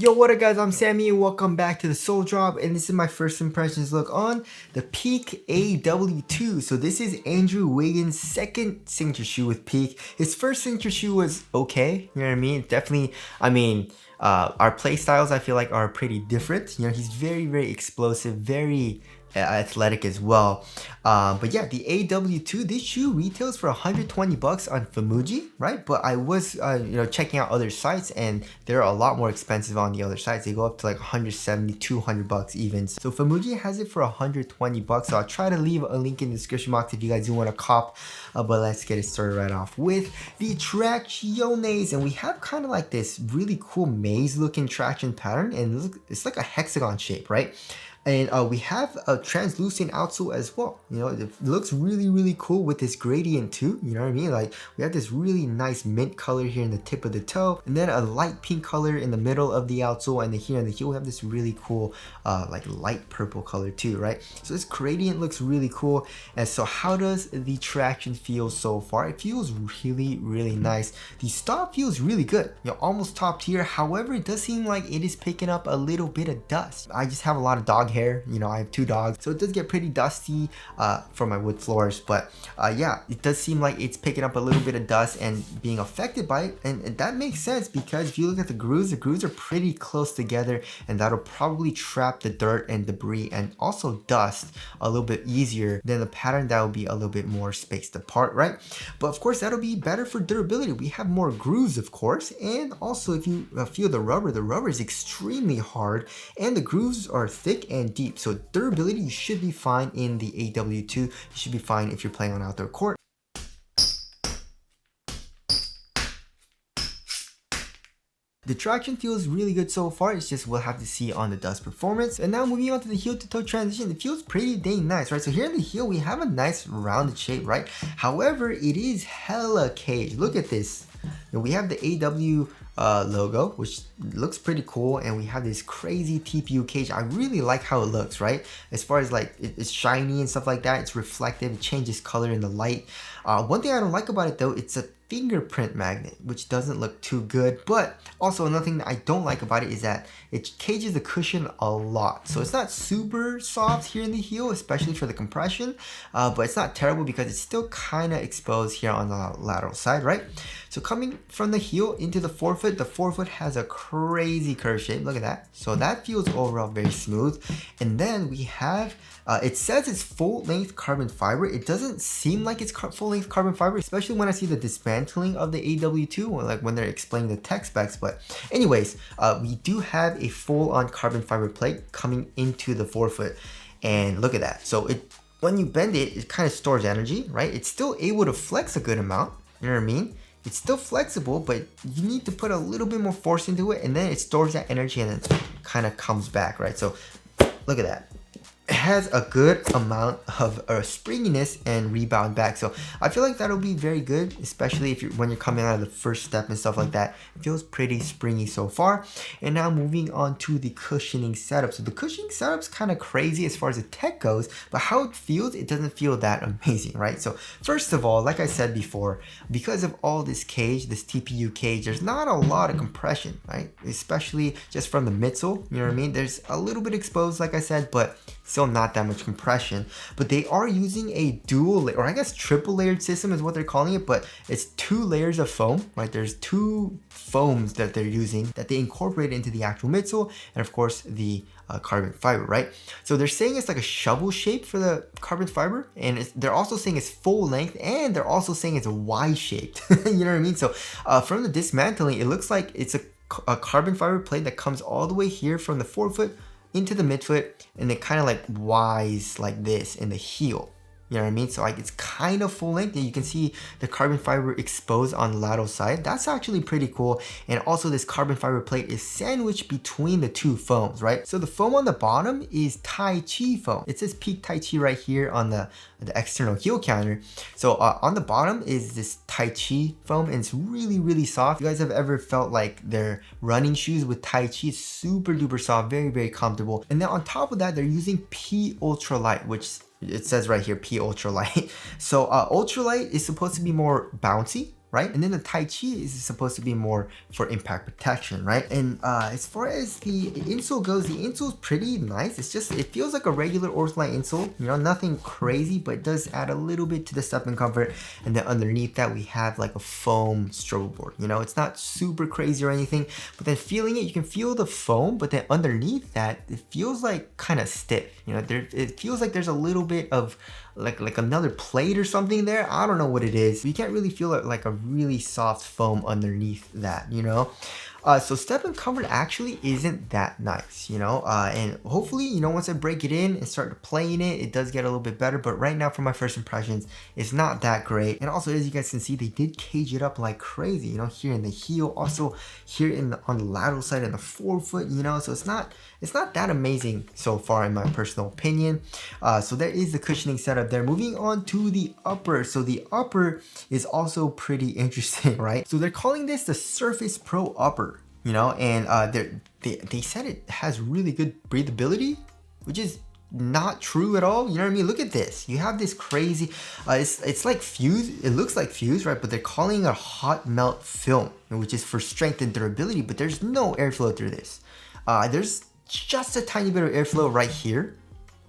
Yo, what up guys, I'm Sammy and welcome back to the Soul Drop, and this is my first impressions look on the Peak AW2. So this is Andrew Wiggins' second signature shoe with Peak. His first signature shoe was okay, you know what I mean? Definitely, our play styles I feel like are pretty different. You know, he's very explosive, very athletic as well. But yeah, the AW2, this shoe retails for 120 bucks on Famuji, right? But I was checking out other sites and they're a lot more expensive on the other sites. They go up to like 170, 200 bucks even. So Famuji has it for 120 bucks. So I'll try to leave a link in the description box if you guys do want to cop. But let's get it started right off with the Tracciones, and we have kind of like this really cool maze looking traction pattern, and it's like a hexagon shape, right? And we have a translucent outsole as well. You know, it looks really cool with this gradient too. You know what I mean? Like we have this really nice mint color here in the tip of the toe, and then a light pink color in the middle of the outsole, and then here in the heel we have this really cool like light purple color too, right? So this gradient looks really cool. And so how does the traction feel so far? It feels really nice. The stop feels really good, you know, almost top tier. However, it does seem like it is picking up a little bit of dust. I just have a lot of dog hair, you know, I have 2 dogs, so it does get pretty dusty for my wood floors. But yeah, it does seem like it's picking up a little bit of dust and being affected by it, and that makes sense because if you look at the grooves are pretty close together, and that'll probably trap the dirt and debris and also dust a little bit easier than the pattern that will be a little bit more spaced apart, right? But of course that'll be better for durability. We have more grooves, of course, and also if you feel the rubber is extremely hard and the grooves are thick and deep. So durability, you should be fine in the AW2. You should be fine if you're playing on outdoor court. The traction feels really good so far. It's just we'll have to see on the dust performance. And now moving on to the heel to toe transition, it feels pretty dang nice, right? So here in the heel we have a nice rounded shape, right? However, it is hella caged. Look at this. And we have the AW logo, which looks pretty cool, and we have this crazy TPU cage. I really like how it looks, right? As far as like it's shiny and stuff like that, it's reflective, it changes color in the light. One thing I don't like about it though, it's a fingerprint magnet, which doesn't look too good. But also another thing that I don't like about it is that it cages the cushion a lot. So it's not super soft here in the heel, especially for the compression, but it's not terrible because it's still kind of exposed here on the lateral side, right? So coming from the heel into the forefoot has a crazy curve shape. Look at that. So that feels overall very smooth. And then we have, it says it's full length carbon fiber. It doesn't seem like it's full length carbon fiber, especially when I see the dismantling of the AW2, or like when they're explaining the tech specs. But anyways, we do have a full on carbon fiber plate coming into the forefoot. And look at that. So when you bend it, it kind of stores energy, right? It's still able to flex a good amount. You know what I mean? It's still flexible, but you need to put a little bit more force into it, and then it stores that energy and then kind of comes back, right? So look at that. It has a good amount of springiness and rebound back. So I feel like that'll be very good, especially if when you're coming out of the first step and stuff like that. It feels pretty springy so far. And now moving on to the cushioning setup. So the cushioning setup's kind of crazy as far as the tech goes, but how it feels, it doesn't feel that amazing, right? So first of all, like I said before, because of all this cage, this TPU cage, there's not a lot of compression, right? Especially just from the midsole, you know what I mean? There's a little bit exposed, like I said, but still not that much compression. But they are using a dual, or I guess triple layered system is what they're calling it, but it's 2 layers of foam, right? There's 2 foams that they're using that they incorporate into the actual midsole, and of course the carbon fiber, right? So they're saying it's like a shovel shape for the carbon fiber, and they're also saying it's full length, and they're also saying it's Y shaped. You know what I mean? So from the dismantling, it looks like it's a carbon fiber plate that comes all the way here from the forefoot into the midfoot, and it kind of like Y's like this in the heel. You know what I mean? So like it's kind of full length, and you can see the carbon fiber exposed on the lateral side. That's actually pretty cool. And also this carbon fiber plate is sandwiched between the 2 foams, right? So the foam on the bottom is Tai Chi foam. It says Peak Tai Chi right here on the external heel counter. So on the bottom is this Tai Chi foam, and it's really soft. If you guys have ever felt like their running shoes with Tai Chi, it's super duper soft, very comfortable. And then on top of that, they're using P Ultralight, which it says right here, P Ultralight. So Ultralight is supposed to be more bouncy, right? And then the Tai Chi is supposed to be more for impact protection, right? And as far as the insole goes, the insole's pretty nice. It's just, it feels like a regular Ortholite insole, you know, nothing crazy, but it does add a little bit to the step and comfort. And then underneath that, we have like a foam strobe board, you know, it's not super crazy or anything, but then feeling it, you can feel the foam, but then underneath that, it feels like kind of stiff, you know, it feels like there's a little bit of like another plate or something there. I don't know what it is. You can't really feel it like a really soft foam underneath that, you know. So step and comfort actually isn't that nice, you know, and hopefully, you know, once I break it in and start playing it, it does get a little bit better, but right now for my first impressions, it's not that great. And also, as you guys can see, they did cage it up like crazy, you know, here in the heel, also here on the lateral side and the forefoot, you know, so it's not that amazing so far in my personal opinion. So there is the cushioning setup there. Moving on to the upper. So the upper is also pretty interesting, right? So they're calling this the Surface Pro Upper, you know, and they said it has really good breathability, which is not true at all. You know what I mean? Look at this. You have this crazy, it's like fuse. It looks like fuse, right? But they're calling it a hot melt film, which is for strength and durability, but there's no airflow through this. There's just a tiny bit of airflow right here,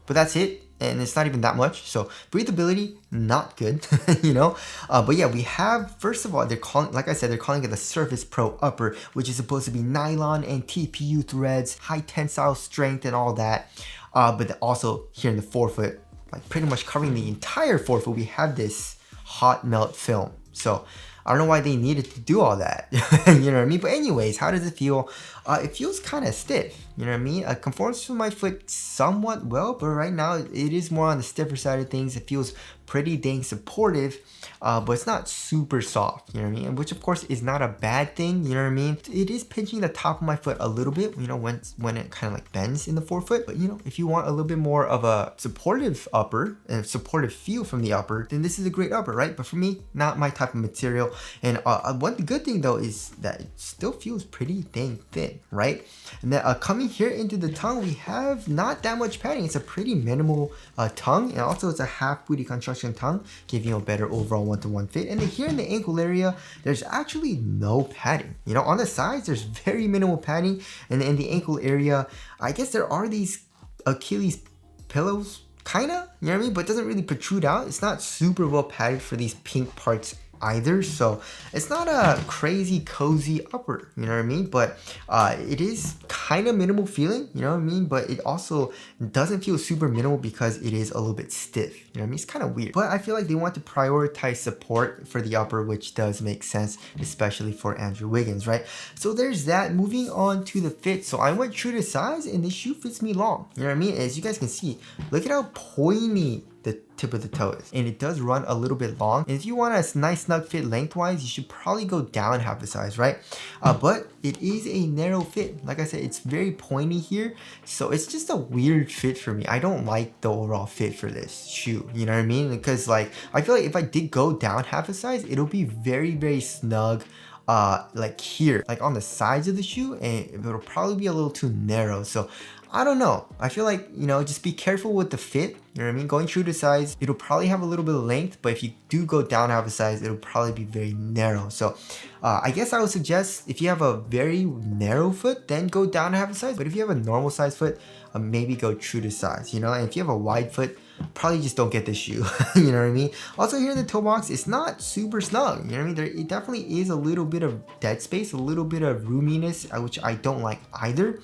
but that's it, and it's not even that much. So breathability, not good, you know. But yeah, we have, first of all, they're calling, like I said, they're calling it the Surface Pro Upper, which is supposed to be nylon and TPU threads, high tensile strength and all that. But also here in the forefoot, like pretty much covering the entire forefoot, we have this hot melt film. So I don't know why they needed to do all that. You know what I mean? But anyways, how does it feel? It feels kind of stiff. You know what I mean? It conforms to my foot somewhat well, but right now it is more on the stiffer side of things. It feels pretty dang supportive, but it's not super soft, you know what I mean? Which of course is not a bad thing, you know what I mean? It is pinching the top of my foot a little bit, you know, when it kind of like bends in the forefoot. But you know, if you want a little bit more of a supportive upper and supportive feel from the upper, then this is a great upper, right? But for me, not my type of material. And one good thing though is that it still feels pretty dang thin, right? And then coming here into the tongue, we have not that much padding. It's a pretty minimal tongue, and also it's a half booty construction tongue, giving you a better overall one-to-one fit. And then here in the ankle area, there's actually no padding. You know, on the sides, there's very minimal padding, and in the ankle area, I guess there are these Achilles pillows, kinda, you know what I mean? But it doesn't really protrude out. It's not super well padded for these pink parts either, so it's not a crazy cozy upper, you know what I mean? But it is kind of minimal feeling, you know what I mean? But it also doesn't feel super minimal because it is a little bit stiff, you know what I mean? It's kind of weird, but I feel like they want to prioritize support for the upper, which does make sense, especially for Andrew Wiggins, right? So there's that. Moving on to the fit. So I went true to size, and this shoe fits me long, you know what I mean? As you guys can see, look at how pointy the tip of the toe is, and it does run a little bit long. And if you want a nice snug fit lengthwise, you should probably go down half the size, right? But it is a narrow fit. Like I said, it's very pointy here, so it's just a weird fit for me. I don't like the overall fit for this shoe, you know what I mean? Because like, I feel like if I did go down half a size, it'll be very, very snug like here, like on the sides of the shoe, and it'll probably be a little too narrow. So I don't know. I feel like, you know, just be careful with the fit. You know what I mean? Going true to size, it'll probably have a little bit of length, but if you do go down half a size, it'll probably be very narrow. So I guess I would suggest if you have a very narrow foot, then go down half a size. But if you have a normal size foot, maybe go true to size, you know? And if you have a wide foot, probably just don't get this shoe. You know what I mean? Also here in the toe box, it's not super snug, you know what I mean? It definitely is a little bit of dead space, a little bit of roominess, which I don't like either.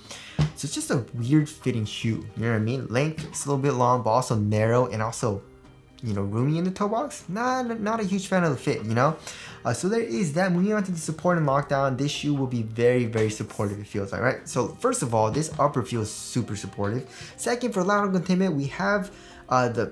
So it's just a weird fitting shoe, you know what I mean? Length, it's a little bit long, but also narrow, and also, you know, roomy in the toe box. Not a huge fan of the fit, you know? So there is that. Moving on to the support and lockdown, this shoe will be very, very supportive, it feels like, right? So first of all, this upper feels super supportive. Second, for lateral containment, we have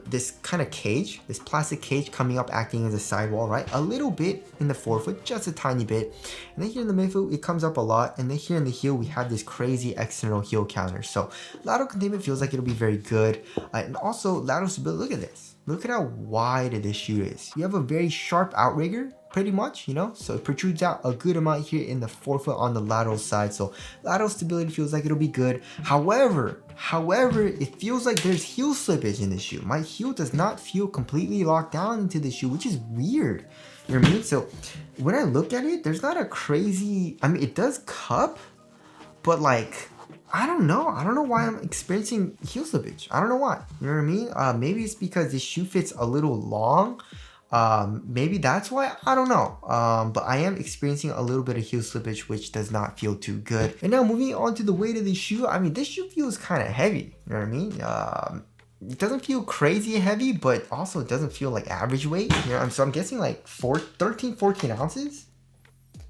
this kind of cage, this plastic cage coming up, acting as a sidewall, right? A little bit in the forefoot, just a tiny bit. And then here in the midfoot, it comes up a lot. And then here in the heel, we have this crazy external heel counter. So lateral containment feels like it'll be very good. And also lateral stability, look at this. Look at how wide this shoe is. You have a very sharp outrigger, pretty much, you know, so it protrudes out a good amount here in the forefoot on the lateral side. So lateral stability feels like it'll be good. However, it feels like there's heel slippage in this shoe. My heel does not feel completely locked down into the shoe, which is weird. You know what I mean? So when I look at it, there's not a crazy, I mean, it does cup, but like, I don't know why I'm experiencing heel slippage. I don't know why. You know what I mean? Maybe it's because this shoe fits a little long. Maybe that's why. I don't know. But I am experiencing a little bit of heel slippage, which does not feel too good. And now moving on to the weight of the shoe. I mean, this shoe feels kind of heavy. You know what I mean? It doesn't feel crazy heavy, but also it doesn't feel like average weight. You know, so I'm guessing like 14 ounces.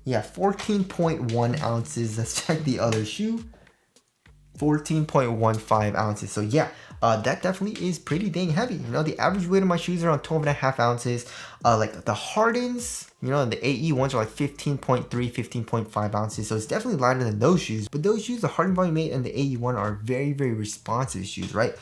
Yeah, 14.1 ounces. Let's check the other shoe. 14.15 ounces. So yeah, that definitely is pretty dang heavy. You know, the average weight of my shoes are around 12.5 ounces. Like the Hardens, you know, the AE ones are like 15.3, 15.5 ounces. So it's definitely lighter than those shoes. But those shoes, the Harden Volume 8 and the AE one, are very, very responsive shoes, right?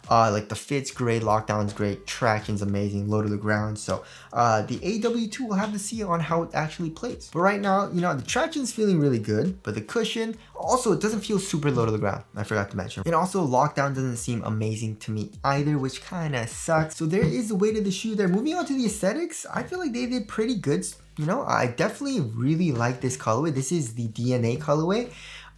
Like the fit's great, lockdown's great, traction's amazing, low to the ground. So the AW2 will have to see on how it actually plays. But right now, you know, the traction's feeling really good, but the cushion, also it doesn't feel super low to the ground. I forgot to mention. And also lockdown doesn't seem amazing to me either, which kind of sucks. So there is the weight of the shoe there. Moving on to the aesthetics, I feel like they did pretty good. You know, I definitely really like this colorway. This is the DNA colorway.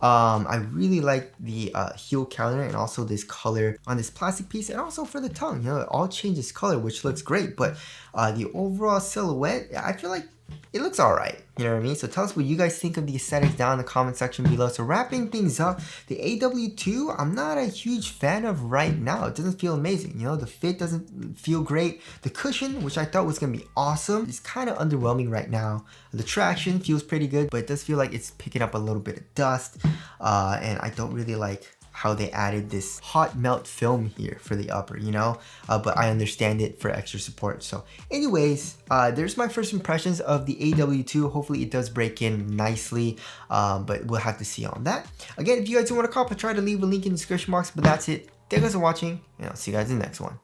I really like the heel counter and also this color on this plastic piece, and also for the tongue, you know, it all changes color, which looks great. But the overall silhouette, I feel like it looks all right. You know what I mean? So tell us what you guys think of the aesthetics down in the comment section below. So wrapping things up, the AW2, I'm not a huge fan of right now. It doesn't feel amazing. You know, the fit doesn't feel great. The cushion, which I thought was going to be awesome, is kind of underwhelming right now. The traction feels pretty good, but it does feel like it's picking up a little bit of dust. And I don't really like how they added this hot melt film here for the upper, you know, but I understand it for extra support. So anyways, there's my first impressions of the AW2. Hopefully it does break in nicely, but we'll have to see on that. Again, if you guys do want to cop, I'll try to leave a link in the description box, but that's it. Thank you guys for watching, and I'll see you guys in the next one.